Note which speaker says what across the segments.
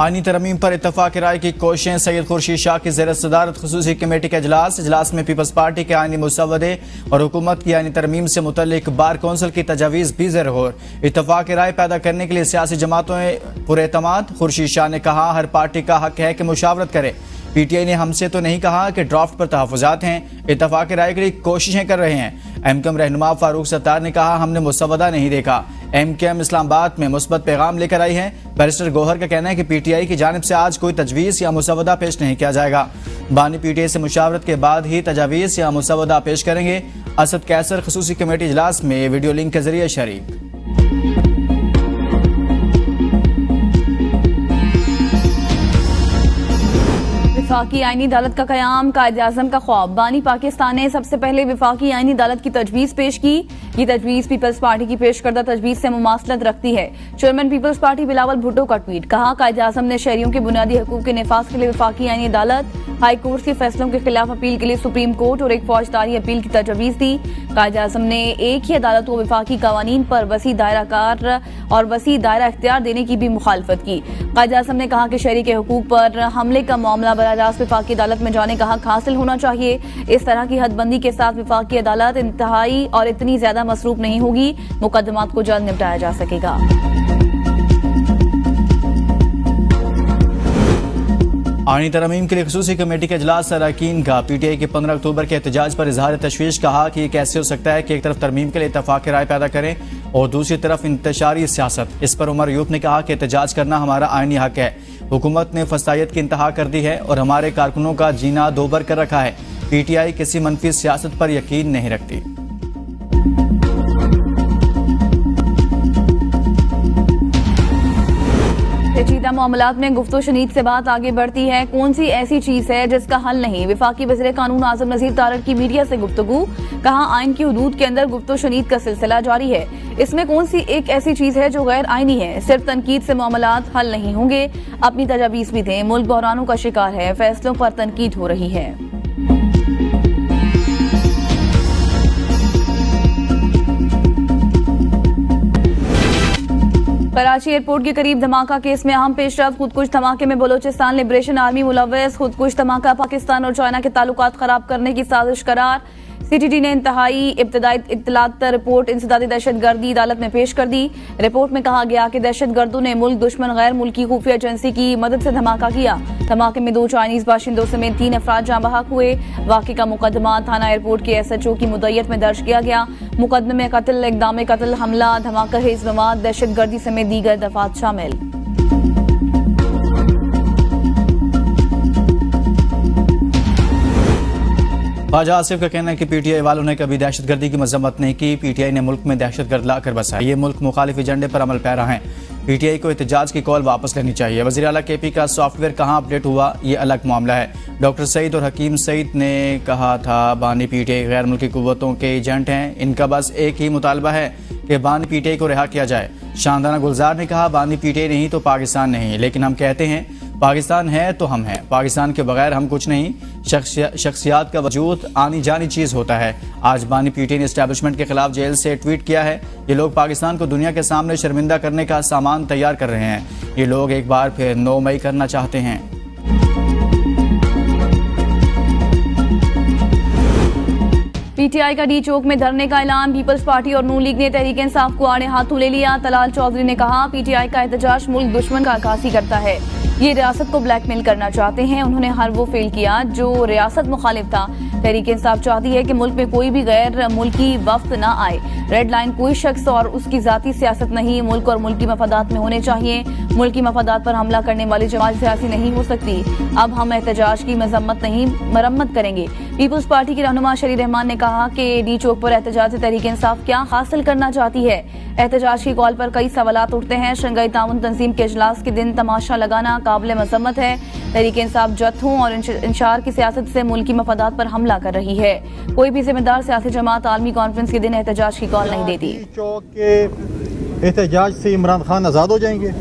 Speaker 1: आईनी तरमीम पर इत्तफाक राय की कोशिशें। सैयद खुर्शीद शाह की ज़ेर सदारत खुसूसी कमेटी का इजलास में पीपल्स पार्टी के आईनी मुसवदे और हुकूमत की आईनी तरमीम से मुतल्लिक बार कौंसिल की तजावीज़ भी ज़ेर गौर। इत्तफाक राय पैदा करने के लिए सियासी जमातों पुरएतमाद। खुर्शीद शाह ने कहा, हर पार्टी का हक है कि मुशावरत करे। पीटीआई ने हमसे तो नहीं कहा कि ड्राफ्ट पर तहफ़्फ़ुज़ात हैं, इत्तफाक राय के लिए कोशिशें कर रहे हैं। एमकेएम रहनुमा फारूक सत्तार ने कहा, हमने मुसवदा नहीं देखा। एमकेएम इस्लामाबाद में मुस्बत पैगाम लेकर आई है। बैरिस्टर गौहर का कहना है कि पीटीआई की जानिब से आज कोई तजवीज़ या मुसवदा पेश नहीं किया जाएगा। बानी पीटीआई से मुशावरत के बाद ही तजावीज़ या मुसवदा पेश करेंगे। असद कैसर खुसूसी कमेटी इजलास में वीडियो लिंक के जरिए शरीक।
Speaker 2: विफाकी आईनी अदालत का क़याम कायद-ए-आज़म का ख्वाब। बानी पाकिस्तान ने सबसे पहले विफाकी आईनी अदालत की तजवीज़ पेश की। ये तजवीज़ पीपल्स पार्टी की पेश करदा तजवीज़ से मुमासलत रखती है। Chairman People's Party Bilawal Bhutto का ट्वीट। कहा, कायद-ए-आज़म ने शहरियों के बुनियादी हकूक़ के निफाज के लिए विफाकी आईनी अदालत, हाई कोर्ट के फैसलों के खिलाफ अपील के लिए सुप्रीम कोर्ट और एक फौजदारी अपील की तजवीज़ दी। कायद-ए-आज़म ने एक ही अदालत को विफाकी कवानीन पर वसी दायरा कार और वसी दायरा इख्तियार देने की भी मुखालफत की। कायद-ए-आज़म ने कहा कि शहरी के हकूक़ पर हमले का मामला बराह रास्त विफाकी अदालत में जाने का हक हासिल होना चाहिए। इस तरह की हदबंदी के साथ विफाकी अदालत इंतहाई और इतनी ज्यादा मसरूफ नहीं होगी। मुकदमात को जल्द निपटाया जा सकेगा।
Speaker 1: आईनी तरमीम के लिए खुसूसी कमेटी के इजलास से अरकान का पीटीआई के 15 अक्टूबर के एहतजाज पर इजहार तशवीश। कहा कि यह कैसे हो सकता है कि एक तरफ तरमीम के लिए इत्तफाक राय पैदा करें और दूसरी तरफ इंतशारी सियासत। इस पर उमर यूब ने कहा कि एहतजाज करना हमारा आईनी हक है। हुकूमत ने फसायत की इंतहा कर दी है और हमारे कारकुनों का जीना दोबर कर रखा है। पीटीआई किसी मनफी सियासत पर यकीन नहीं रखती।
Speaker 2: पेचीदा मामलात में गुफ्तो शनीद से बात आगे बढ़ती है। कौन सी ऐसी चीज है जिसका हल नहीं? विफाकी वज़ीर कानून आज़म नज़ीर तारड़ की मीडिया से गुफ्तगू। कहा, आइन की हुदूद के अंदर गुफ्तो शनीद का सिलसिला जारी है। इसमें कौन सी एक ऐसी चीज है जो गैर आइनी है? सिर्फ तनकीद से मामलात हल नहीं होंगे। अपनी तजावीज़ भी दें। मुल्क बहरानों का शिकार है। फैसलों पर तनकीद हो रही है। कराची एयरपोर्ट के करीब धमाका केस में अहम पेशरफ्त। खुदकुश धमाके में बलोचिस्तान लिबरेशन आर्मी मुलव्वस। खुदकुश धमाका पाकिस्तान और चाइना के ताल्लुकात खराब करने की साजिश करार। सीटीडी ने इंतहाई इब्तदाई इत्तलात रिपोर्ट इंसदादी दहशतगर्दी अदालत में पेश कर दी। रिपोर्ट में कहा गया कि दहशतगर्दों ने मुल्क दुश्मन गैर मुल्की खुफिया एजेंसी की मदद से धमाका किया। धमाके में 2 चाइनीज बाशिंदों समेत 3 अफराद जाँ बहक हुए। वाक़े का मुकदमा थाना एयरपोर्ट के SHO की मुद्दत में दर्ज किया गया। मुकदमे में कत्ल, इक़दाम कत्ल, हमला, धमाका खेज मवाद, दहशतगर्दी समेत दीगर दफात शामिल।
Speaker 1: ख्वाजा आसिफ का कहना है कि पीटीआई वालों ने कभी दहशतगर्दी की मजम्मत नहीं की। पीटीआई ने मुल्क में दहशतगर्द लाकर बसाया। ये मुल्क मुखालिफ एजेंडे पर अमल पैरा हैं। पीटीआई को एहतजाज की कॉल वापस लेनी चाहिए। वज़ीर आला केपी का सॉफ्टवेयर कहाँ अपडेट हुआ, ये अलग मामला है। डॉक्टर सईद और हकीम सईद ने कहा था, बानी पीटीआई गैर मुल्की कुव्वतों के एजेंट हैं। इनका बस एक ही मुतालबा है कि बानी पीटीआई को रिहा किया जाए। शानदाना गुलजार ने कहा, बानी पीटीआई नहीं तो पाकिस्तान नहीं, लेकिन हम कहते हैं पाकिस्तान है तो हम हैं। पाकिस्तान के बगैर हम कुछ नहीं। शख्सियात का वजूद आनी जानी चीज़ होता है। आज बानी पीटीआई ने एस्टैब्लिशमेंट के खिलाफ जेल से ट्वीट किया है। ये लोग पाकिस्तान को दुनिया के सामने शर्मिंदा करने का सामान तैयार कर रहे हैं। ये लोग एक बार फिर 9 मई करना चाहते हैं।
Speaker 2: पीटीआई का डी चौक में धरने का ऐलान। पीपल्स पार्टी और नून लीग ने तहरीक इंसाफ को आड़े हाथों ले लिया। तलाल चौधरी ने कहा, पीटीआई का एहतजाज मुल्क दुश्मन का अक्कासी करता है। ये रियासत को ब्लैकमेल करना चाहते हैं। उन्होंने हर वो फेल किया जो रियासत मुखालिफ था। तहरीक इंसाफ चाहती है कि मुल्क में कोई भी गैर मुल्की वफ्द ना आए। रेड लाइन कोई शख्स और उसकी जाती सियासत नहीं, मुल्क और मुल्की मफादात में होने चाहिए। मुल्की मफादात पर हमला करने वाली जमात सियासी नहीं हो सकती। अब हम एहतजाज की मजम्मत नहीं मरम्मत करेंगे। पीपल्स पार्टी की रहनुमा शरी रहमान ने कहा कि डी चौक पर एहतजाज से तहरीक इंसाफ क्या हासिल करना चाहती है। एहतजाज की कॉल पर कई सवालात उठते हैं। शंघाई ताउन तंजीम के इजलास के दिन तमाशा लगाना काबिल मजम्मत है। तहरीक इंसाफ जत्थों और इंशार की सियासत से मुल्की मफादात पर हमला कर रही है। कोई भी जिम्मेदार सियासी जमात आलमी कॉन्फ्रेंस के दिन एहतजाज की कॉल नहीं देती।
Speaker 3: डी चौक के एहतजाज से इमरान खान आज़ाद हो जाएंगे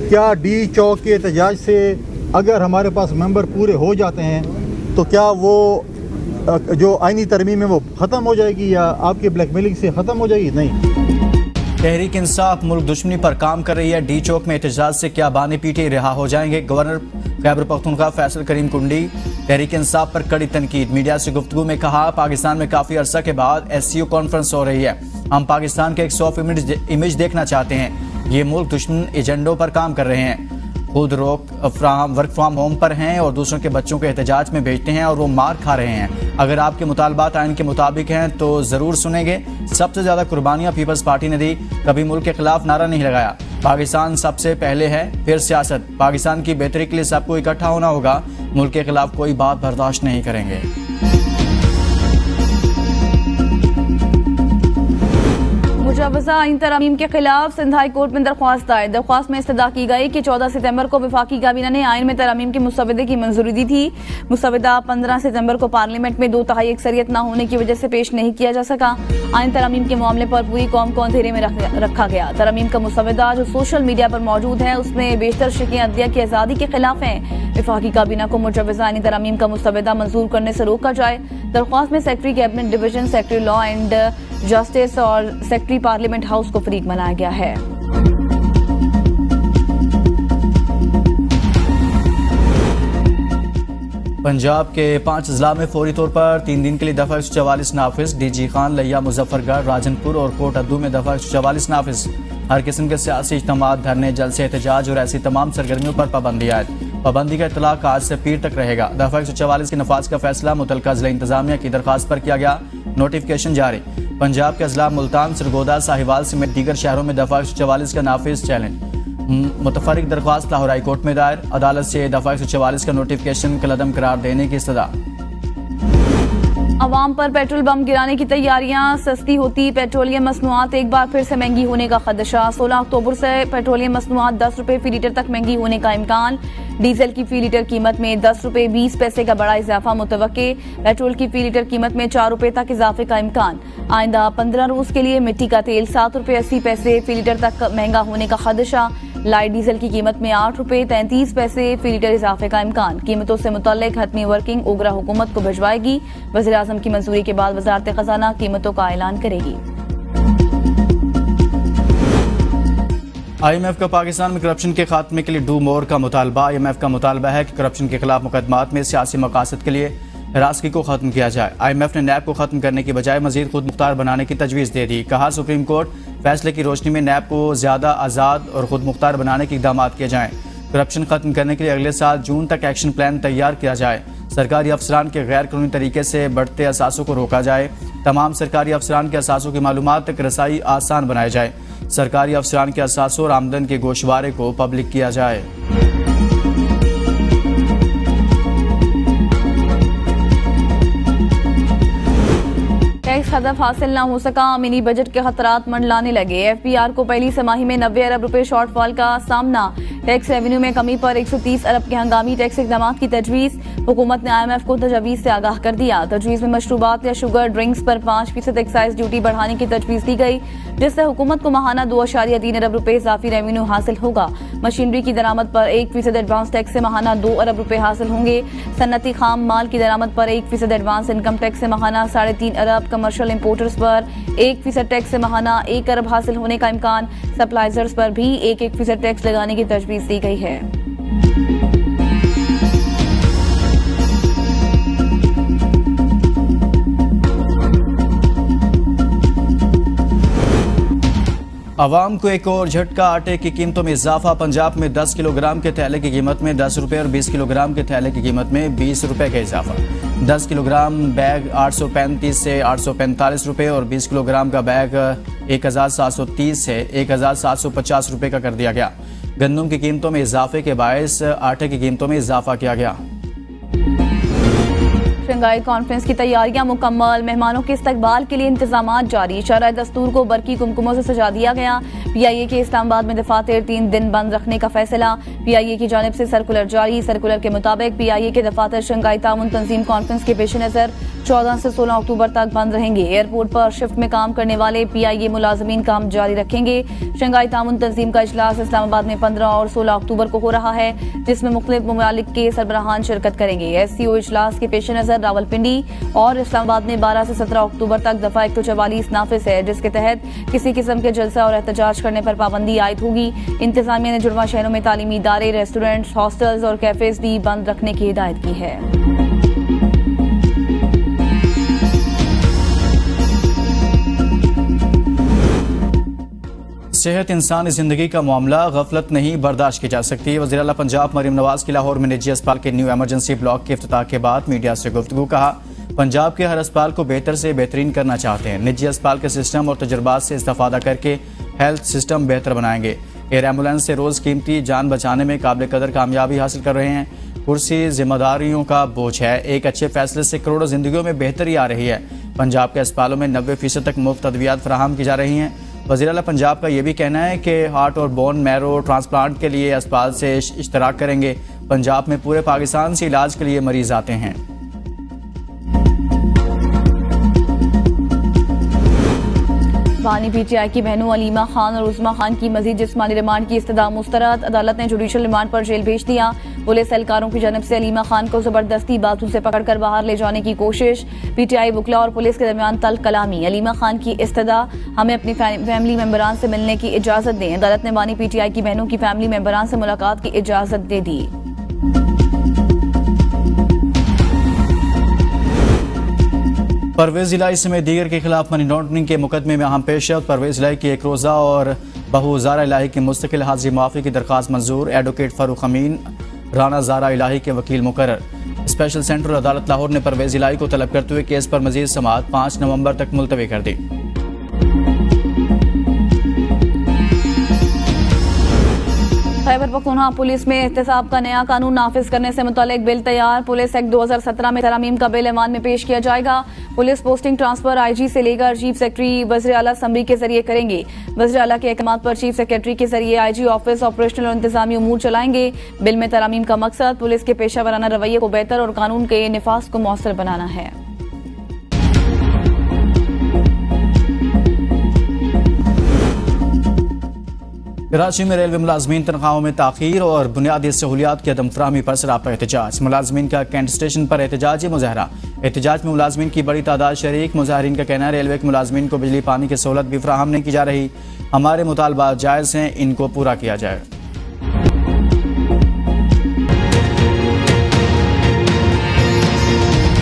Speaker 3: क्या? डी चौक के एहतजाज से अगर हमारे पास मेंबर पूरे हो जाते हैं तो क्या वो जो आईनी तरमीम है वो ख़त्म हो जाएगी या आपकी ब्लैकमेलिंग से ख़त्म हो जाएगी? नहीं।
Speaker 1: तहरीक इंसाफ मुल्क दुश्मनी पर काम कर रही है। डी चौक में एहतजाज से क्या बानी पीटीआई रिहा हो जाएंगे। गवर्नर खैबर पख्तूनख्वा फैसल करीम कुंडी तहरीक इंसाफ पर कड़ी तनकीद। मीडिया से गुफ्तगू में कहा, पाकिस्तान में काफी अरसा के बाद SCO कॉन्फ्रेंस हो रही है। हम पाकिस्तान के एक सॉफ्ट इमेज देखना चाहते हैं। ये मुल्क दुश्मन एजेंडों पर काम कर रहे हैं। खुद वर्क फ्राम होम पर हैं और दूसरों के बच्चों को एहतजाज में भेजते हैं और वो मार खा रहे हैं। अगर आपके मुतालबात आइन के मुताबिक हैं तो ज़रूर सुनेंगे। सबसे ज़्यादा कुर्बानियाँ पीपल्स पार्टी ने दी, कभी मुल्क के खिलाफ नारा नहीं लगाया। पाकिस्तान सबसे पहले है, फिर सियासत। पाकिस्तान की बेहतरी के लिए सबको इकट्ठा होना होगा। मुल्क के खिलाफ कोई बात बर्दाश्त नहीं करेंगे।
Speaker 2: मुजव्वज़ा आइन तरमीम के खिलाफ सिंध हाई कोर्ट में दरख्वास्त दायर। दरख्वास्त में इस्तदा की गई कि 14 सितंबर को वफाकी काबीना ने आइन में तरमीम के मुसवदे की मंजूरी दी थी। मुसवदा 15 सितंबर को पार्लियामेंट में 2/3 अक्सरियत न होने की वजह से पेश नहीं किया जा सका। आइन तरमीम के मामले पर पूरी कौम को अंधेरे में रखा गया। तरमीम का मुसवदा जो सोशल मीडिया पर मौजूद है उसमें बेशतर शिकें अदलिया की आज़ादी के खिलाफ हैं। वफाकी काबीना को मुजव्वज़ा आइनी तरमीम का मुसवदा मंजूर करने से रोका जाए। दरख्वास्त में secretary cabinet division, secretary law and justice और सेक्रेटरी पार्लियामेंट हाउस को फरीक बनाया गया है।
Speaker 1: पंजाब के 5 अजला में फौरी तौर पर 3 दिन के लिए दफा 144 नाफिज। DG खान, लिया, मुजफ्फरगढ़, राजनपुर और कोट अद्दू में दफा 144 नाफिज। हर किस्म के सियासी इज्तिमात, धरने, जलसे, एहतजाज और ऐसी तमाम सरगर्मियों पर पाबंदी आयद। पाबंदी का इतलाक आज से पीर तक रहेगा। दफा 144 के नफाज का फैसला मुतलका जिला इंतजामिया की दरखास्त पर किया गया। नोटिफिकेशन जारी। पंजाब के अजला मुल्तान, सरगोदा, साहिवाल समेत दीगर शहरों में दफा 144 का नाफिज चैलेंज। मुतफरिक दरख्वास्त लाहौर हाई कोर्ट में दायर। अदालत से दफा 144 का नोटिफिकेशन कलअदम करार देने की इस्तदा।
Speaker 2: अवाम पर पेट्रोल बम गिराने की तैयारियां। सस्ती होती पेट्रोलियम मसनूआत एक बार फिर से महंगी होने का खदशा। 16 अक्टूबर से पेट्रोलियम मसनूआत 10 रुपए फी लीटर तक महंगी होने का इम्कान। डीजल की फी लीटर कीमत में 10 रुपए 20 पैसे का बड़ा इजाफा मुतवक्के। पेट्रोल की फी लीटर कीमत में 4 रुपए तक इजाफे का इम्कान। आइंदा 15 रोज के लिए मिट्टी का तेल 7 रुपए 80 पैसे फी लीटर तक महंगा होने का खदशा। लाइट डीजल की कीमत में 8 रुपए 33 पैसे फी लीटर इजाफे का इम्कान। कीमतों से मुतल्लिक हतमी वर्किंग ओगरा हुकूमत को भिजवाएगी। वज़ीर आज़म की मंजूरी के बाद वज़ारत खजाना कीमतों का ऐलान करेगी।
Speaker 1: IMF का पाकिस्तान में करप्शन के खात्मे के लिए डू मोर का मुतालबा। IMF का मुतालबा है कि करप्शन के खिलाफ मुकदमात में सियासी मकासद के लिए हिरासगी को खत्म किया जाए। IMF ने नैब को खत्म करने की बजाय मजीद खुद मुख्तार बनाने की तजवीज़ दे दी। कहा, सुप्रीम कोर्ट फैसले की रोशनी में नैब को ज्यादा आज़ाद और खुद मुख्तार बनाने के इक़दाम किए जाएं। करप्शन खत्म करने के लिए अगले साल जून तक एक्शन प्लान तैयार किया जाए। सरकारी अफसरान के गैर कानूनी तरीके से बढ़ते असासों को रोका जाए। तमाम सरकारी अफसरान के असासों की मालूमात तक रसाई आसान बनाई जाए। सरकारी अफसरान के असासों और आमदन के गोशवारे को पब्लिक किया जाए।
Speaker 2: टैक्स हदफ हासिल न हो सका। मिनी बजट के खतरात मंडलाने लगे। FPR को पहली तिमाही में 90 अरब रुपए शॉर्टफॉल का सामना। टैक्स रेवेन्यू में कमी पर 130 अरब के हंगामी टैक्स इकदाम की तजवीज़। हुकूमत ने IMF को तजवीज़ से आगाह कर दिया। तजवीज़ में मशरूबात या शुगर ड्रिंक्स पर 5% एक्साइज ड्यूटी बढ़ाने की तजवीज़ दी गई, जिससे हुकूमत को माहाना 2.3 अरब रुपए इजाफी रेवेन्यू हासिल होगा। मशीनरी की दरामद पर 1% एडवांस टैक्स से माहाना 2 अरब रुपए हासिल होंगे। सन्नती खाम माल की दरामद पर 1% एडवांस इनकम टैक्स से माहाना 3.5 अरब। कमर्शियल इंपोर्टर्स पर 1% टैक्स से माहाना 1 अरब हासिल होने का इम्कान। सप्लाइजर्स पर भी 1% टैक्स लगाने की तजवीज़ दी गई है।
Speaker 1: अवाम को एक और झटका। आटे की कीमतों में इजाफा। पंजाब में 10 किलोग्राम के थैले की कीमत में 10 रुपए और 20 किलोग्राम के थैले की कीमत में 20 रुपए का इजाफा। 10 किलोग्राम बैग 835 से 845 रुपए और 20 किलोग्राम का बैग 1730 से 1750 रुपए का कर दिया गया। गंदम की कीमतों में इजाफे के बायस आटे की कीमतों में इजाफा किया गया।
Speaker 2: शंघाई कॉन्फ्रेंस की तैयारियां मुकम्मल। मेहमानों के इस्तकबाल के लिए इंतजामात जारी। शरह दस्तूर को बरकी कुमकुमों से सजा दिया गया। PIA के इस्लामाबाद में दफातर 3 दिन बंद रखने का फैसला। PIA की जानिब से सर्कुलर जारी। सर्कुलर के मुताबिक PIA के दफातर शंघाई ताउन तंजीम कॉन्फ्रेंस के पेश नज़र 14 से 16 अक्टूबर तक बंद रहेंगे। एयरपोर्ट पर शिफ्ट में काम करने वाले PIA मुलाजमीन काम जारी रखेंगे। शंघाई ताउन तंजीम का इजलास इस्लामाबाद में 15 और 16 अक्टूबर को हो रहा है, जिसमें मुख्तलिफ ममालिक के सरबराहान शिरकत करेंगे। SCO इजलास के पेश नज़र श्रीनगर, रावलपिंडी और इस्लामाबाद में 12 से 17 अक्टूबर तक दफा 144 नाफिज है, जिसके तहत किसी किस्म के जलसा और एहतजाज करने पर पाबंदी आयद होगी। इंतजामिया ने जुड़वा शहरों में तालीमी इदारे, रेस्टोरेंट्स, हॉस्टल्स और कैफेज भी बंद रखने की हिदायत की है।
Speaker 1: सेहत इंसानी जिंदगी का मामला, गफलत नहीं बर्दाश्त की जा सकती। वज़ीर आला पंजाब मरीम नवाज की लाहौर में निजी अस्पताल के न्यू एमरजेंसी ब्लॉक के इफ्तिताह के बाद मीडिया से गुफ्तगू। कहा, पंजाब के हर अस्पताल को बेहतर से बेहतरीन करना चाहते हैं। निजी अस्पताल के सिस्टम और तजुर्बात से इस्तेफादा करके हेल्थ सिस्टम बेहतर बनाएंगे। एयर एम्बुलेंस से रोज़ कीमती जान बचाने में काबिल कदर कामयाबी हासिल कर रहे हैं। कुर्सी जिम्मेदारियों का बोझ है। एक अच्छे फैसले से करोड़ों जिंदगियों में बेहतरी आ रही है। पंजाब के अस्पतालों में 90% तक मुफ्त अद्वियात फराहम की जा रही हैं। वज़ीर आला पंजाब का यह भी कहना है कि हार्ट और बोन मैरो ट्रांसप्लांट के लिए अस्पताल से इश्तराक करेंगे। पंजाब में पूरे पाकिस्तान से इलाज के लिए मरीज आते हैं।
Speaker 2: बानी पीटीआई की बहनों अलीमा खान और उस्मा खान की मजीद जिस्मानी रिमांड की इस्तदा मुस्तरद। अदालत ने जुडिशल रिमांड पर जेल भेज दिया। पुलिस एहलकारों की जानब से अलीमा खान को जबरदस्ती बाथरूम से पकड़कर बाहर ले जाने की कोशिश। पीटीआई वकला और पुलिस के दरमियान तल्ख कलामी। अलीमा खान की इस्तदा, हमें अपनी फैमिली मेंबरान से मिलने की इजाजत दें। अदालत ने बानी पीटीआई की बहनों की फैमिली मेंबरान से मुलाकात की इजाजत दे दी।
Speaker 1: परवेज इलाही समेत दीगर के खिलाफ मनी लॉन्ड्रिंग के मुकदमे में अहम पेशरफ्त। परवेज इलाही की एक रोज़ा और बहू ज़ारा इलाही की मुस्तकिल हाजिरी माफ़ी की दरख्वास्त मंजूर। एडवोकेट फारूक अमीन राना ज़ारा इलाही के वकील मुकर्रर। स्पेशल सेंट्रल अदालत लाहौर ने परवेज इलाही को तलब करते हुए केस पर मजीद समाअत 5 नवंबर तक मुलतवी कर दी।
Speaker 2: खैबर पख्तूनख्वा पुलिस में एहतसाब का नया कानून नाफिज करने से मुतालिक बिल तैयार। पुलिस एक्ट 2017 में तरमीम का बिल ऐवान में पेश किया जाएगा। पुलिस पोस्टिंग ट्रांसफर आईजी से लेकर चीफ सेक्रेटरी वज़ीर आला असम्बली के जरिए करेंगे। वज़ीर आला के अहकाम पर चीफ सेक्रेटरी के जरिए आईजी ऑफिस ऑपरेशनल और इंतजामी उमूर चलाएंगे। बिल में तरमीम का मकसद पुलिस के पेशा वराना रवैये को बेहतर और कानून के निफाज को मौसर बनाना है।
Speaker 1: कराची में रेलवे मुलाजमीन तनख्वाहों में ताखीर और बुनियादी सहूलियात की अदम फराहमी पर सरापा एहतजाज। मुलाजमीन का कैंट स्टेशन पर एहतजाजी मुजाहरा। एहतजाज में मुलाजमीन की बड़ी तादाद शरीक। मुजाहरीन का कहना है रेलवे के मुलाजमीन को बिजली पानी की सहूलत भी फराहम नहीं की जा रही। हमारे मुतालबात जायज़ हैं, इनको पूरा किया जाए।